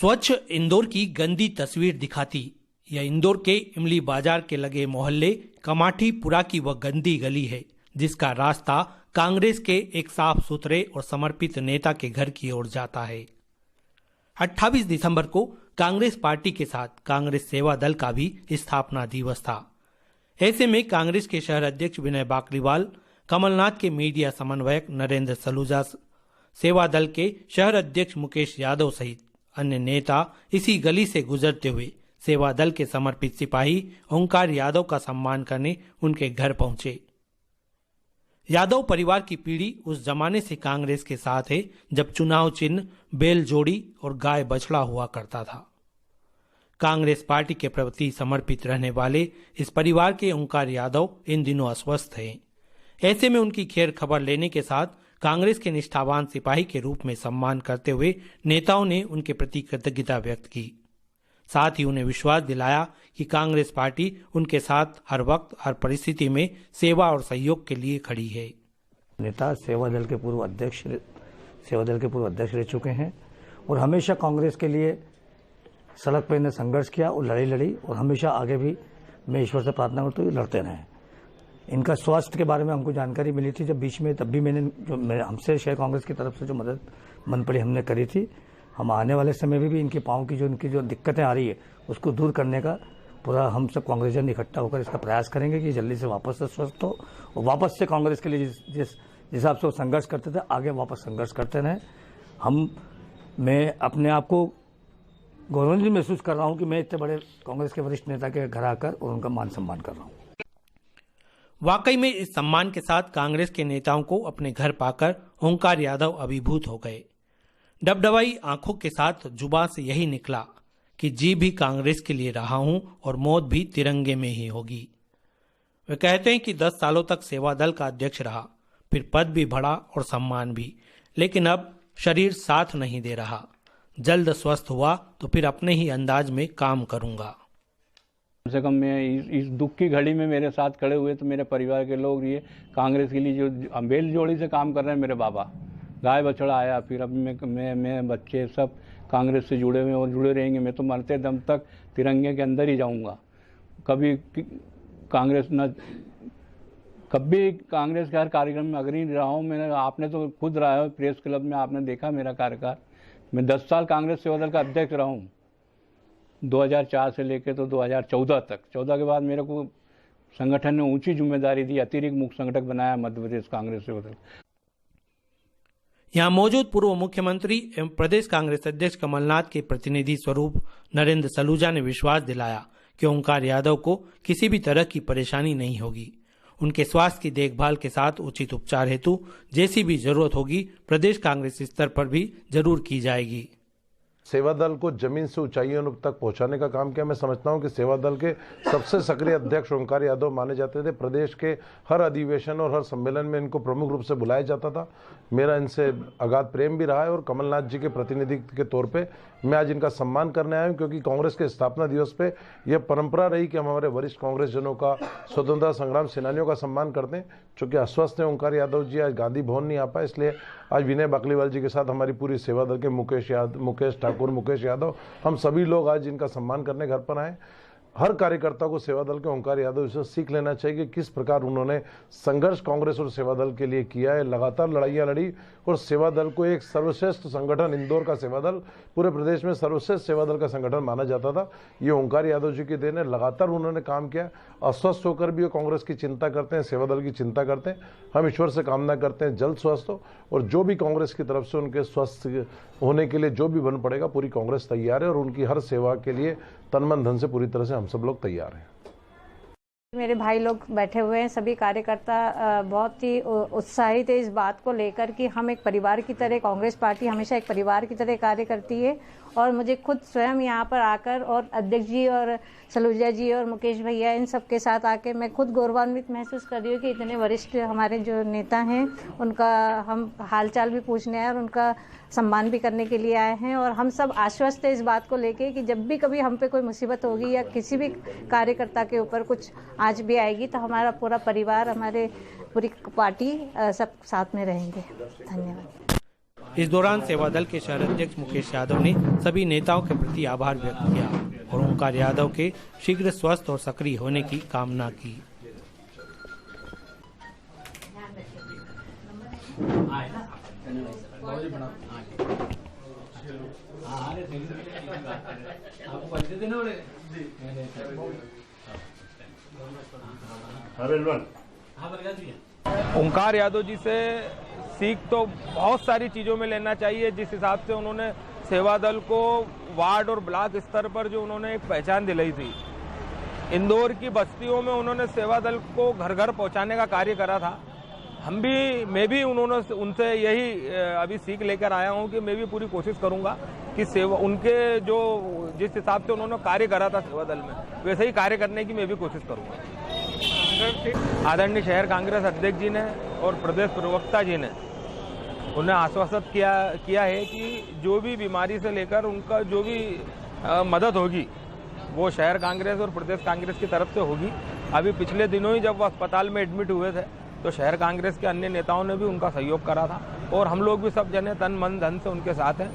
स्वच्छ इंदौर की गंदी तस्वीर दिखाती यह इंदौर के इमली बाजार के लगे मोहल्ले कमाठीपुरा की वह गंदी गली है जिसका रास्ता कांग्रेस के एक साफ सुथरे और समर्पित नेता के घर की ओर जाता है। 28 दिसंबर को कांग्रेस पार्टी के साथ कांग्रेस सेवा दल का भी स्थापना दिवस था। ऐसे में कांग्रेस के शहर अध्यक्ष विनय बाकलीवाल, कमलनाथ के मीडिया समन्वयक नरेंद्र सलूजा, सेवा दल के शहर अध्यक्ष मुकेश यादव सहित अन्य नेता इसी गली से गुजरते हुए सेवा दल के समर्पित सिपाही ओंकार यादव का सम्मान करने उनके घर पहुंचे। यादव परिवार की पीढ़ी उस जमाने से कांग्रेस के साथ है जब चुनाव चिन्ह बैल जोड़ी और गाय बछड़ा हुआ करता था। कांग्रेस पार्टी के प्रति समर्पित रहने वाले इस परिवार के ओंकार यादव इन दिनों अस्वस्थ हैं। ऐसे में उनकी खैर खबर लेने के साथ कांग्रेस के निष्ठावान सिपाही के रूप में सम्मान करते हुए नेताओं ने उनके प्रति कृतज्ञता व्यक्त की। साथ ही उन्हें विश्वास दिलाया कि कांग्रेस पार्टी उनके साथ हर वक्त हर परिस्थिति में सेवा और सहयोग के लिए खड़ी है। नेता सेवा दल के पूर्व अध्यक्ष रह चुके हैं और हमेशा कांग्रेस के लिए सड़क पर इन्हें संघर्ष किया और लड़ाई लड़ी और हमेशा आगे भी मैं ईश्वर से प्रार्थना करता हूँ लड़ते रहें। इनका स्वास्थ्य के बारे में हमको जानकारी मिली थी जब बीच में, तब भी हमसे शहर कांग्रेस की तरफ से जो मदद मन पड़ी हमने करी थी। हम आने वाले समय में भी इनके पाँव की इनकी जो दिक्कतें आ रही है उसको दूर करने का पूरा हम सब कांग्रेसियन इकट्ठा होकर इसका प्रयास करेंगे कि जल्दी से वापस से स्वस्थ हो और वापस से कांग्रेस के लिए जिस हिसाब से वो संघर्ष करते थे आगे वापस संघर्ष करते रहें। मैं अपने आप को गौरवान्वित महसूस कर रहा हूँ कि मैं इतने बड़े कांग्रेस के वरिष्ठ नेता के घर आकर और उनका मान सम्मान कर रहा हूँ। वाकई में इस सम्मान के साथ कांग्रेस के नेताओं को अपने घर पाकर ओंकार यादव अभिभूत हो गए। डबडबाई आंखों के साथ जुबान से यही निकला कि जी भी कांग्रेस के लिए रहा हूं और मौत भी तिरंगे में ही होगी। वे कहते हैं कि 10 सालों तक सेवा दल का अध्यक्ष रहा, फिर पद भी बढ़ा और सम्मान भी, लेकिन अब शरीर साथ नहीं दे रहा। जल्द स्वस्थ हुआ तो फिर अपने ही अंदाज में काम करूंगा। कम से कम मैं इस दुख की घड़ी में मेरे साथ खड़े हुए तो मेरे परिवार के लोग ये कांग्रेस के लिए जो बैल जोड़ी से काम कर रहे हैं, मेरे बाबा गाय बछड़ा आया, फिर अब मैं बच्चे सब कांग्रेस से जुड़े हुए और जुड़े रहेंगे। मैं तो मरते दम तक तिरंगे के अंदर ही जाऊंगा। कभी कांग्रेस के हर कार्यक्रम में अग्रणी रहा हूँ। मैंने आपने तो खुद रहा है प्रेस क्लब में, आपने देखा मेरा कार्यकाल। मैं 10 साल कांग्रेस सेवा दल का अध्यक्ष रहा हूँ 2004 से लेकर तो 2014 तक। 14 के बाद मेरे को संगठन ने ऊंची जिम्मेदारी दी, अतिरिक्त मुख्य संगठक बनाया मध्य प्रदेश कांग्रेस सेवा दल। यहाँ मौजूद पूर्व मुख्यमंत्री एवं प्रदेश कांग्रेस अध्यक्ष कमलनाथ के प्रतिनिधि स्वरूप नरेंद्र सलूजा ने विश्वास दिलाया कि ओंकार यादव को किसी भी तरह की परेशानी नहीं होगी। उनके स्वास्थ्य की देखभाल के साथ उचित उपचार हेतु जैसी भी जरूरत होगी प्रदेश कांग्रेस स्तर पर भी जरूर की जाएगी। सेवा दल को जमीन से ऊंचाइयों तक पहुंचाने का काम किया। मैं समझता हूं कि सेवा दल के सबसे सक्रिय अध्यक्ष ओंकार यादव माने जाते थे। प्रदेश के हर अधिवेशन और हर सम्मेलन में इनको प्रमुख रूप से बुलाया जाता था। मेरा इनसे अगाध प्रेम भी रहा है और कमलनाथ जी के प्रतिनिधि के तौर पे मैं आज इनका सम्मान करने आया हूं, क्योंकि कांग्रेस के स्थापना दिवस पे यह परंपरा रही कि हम हमारे वरिष्ठ कांग्रेस जनों का, स्वतंत्रता संग्राम सेनानियों का सम्मान करते हैं। चूंकि अस्वस्थ है ओंकार यादव जी, आज गांधी भवन नहीं आ पाए, इसलिए आज विनय बाकलीवाल जी के साथ हमारी पूरी सेवा दल के मुकेश ठाकुर, मुकेश यादव, हम सभी लोग आज इनका सम्मान करने घर पर आए। हर कार्यकर्ता को सेवा दल के ओंकार यादव से सीख लेना चाहिए कि किस प्रकार उन्होंने संघर्ष कांग्रेस और सेवा दल के लिए किया है। लगातार लड़ाइयां लड़ी और सेवा दल को एक सर्वश्रेष्ठ संगठन, इंदौर का सेवा दल पूरे प्रदेश में सर्वश्रेष्ठ सेवा दल का संगठन माना जाता था। ये ओंकार यादव जी की देन है। लगातार उन्होंने काम किया। अस्वस्थ होकर भी वो कांग्रेस की चिंता करते हैं, सेवा दल की चिंता करते हैं। हम ईश्वर से कामना करते हैं जल्द स्वस्थ हो, और जो भी कांग्रेस की तरफ से उनके स्वस्थ होने के लिए जो भी बन पड़ेगा पूरी कांग्रेस तैयार है और उनकी हर सेवा के लिए तन मन धन से पूरी तरह से हम सब लोग तैयार हैं। मेरे भाई लोग बैठे हुए हैं, सभी कार्यकर्ता बहुत ही उत्साहित है इस बात को लेकर कि हम एक परिवार की तरह, कांग्रेस पार्टी हमेशा एक परिवार की तरह कार्य करती है। और मुझे खुद स्वयं यहाँ पर आकर और अध्यक्ष जी और सलूजा जी और मुकेश भैया इन सब के साथ आके मैं खुद गौरवान्वित महसूस कर रही हूँ कि इतने वरिष्ठ हमारे जो नेता हैं उनका हम हालचाल भी पूछने आए और उनका सम्मान भी करने के लिए आए हैं। और हम सब आश्वस्त हैं इस बात को लेके कि जब भी कभी हम पे कोई मुसीबत होगी या किसी भी कार्यकर्ता के ऊपर कुछ आज भी आएगी तो हमारा पूरा परिवार, हमारे पूरी पार्टी सब साथ में रहेंगे। धन्यवाद। इस दौरान सेवा दल के शहर अध्यक्ष मुकेश यादव ने सभी नेताओं के प्रति आभार व्यक्त किया और ओंकार यादव के शीघ्र स्वस्थ और सक्रिय होने की कामना की। ओंकार यादव जी से सीख तो बहुत सारी चीज़ों में लेना चाहिए। जिस हिसाब से उन्होंने सेवा दल को वार्ड और ब्लॉक स्तर पर जो उन्होंने एक पहचान दिलाई थी, इंदौर की बस्तियों में उन्होंने सेवा दल को घर घर पहुंचाने का कार्य करा था। मैं भी उनसे यही अभी सीख लेकर आया हूं कि मैं भी पूरी कोशिश करूंगा कि सेवा उनके जो जिस हिसाब से उन्होंने कार्य करा था सेवा दल में, वैसे ही कार्य करने की मैं भी कोशिश करूंगा। आदरणीय शहर कांग्रेस अध्यक्ष जी ने और प्रदेश प्रवक्ता जी ने उन्हें आश्वासित किया है कि जो भी बीमारी से लेकर उनका जो भी मदद होगी वो शहर कांग्रेस और प्रदेश कांग्रेस की तरफ से होगी। अभी पिछले दिनों ही जब वो अस्पताल में एडमिट हुए थे तो शहर कांग्रेस के अन्य नेताओं ने भी उनका सहयोग करा था और हम लोग भी सब जने तन मन धन से उनके साथ हैं।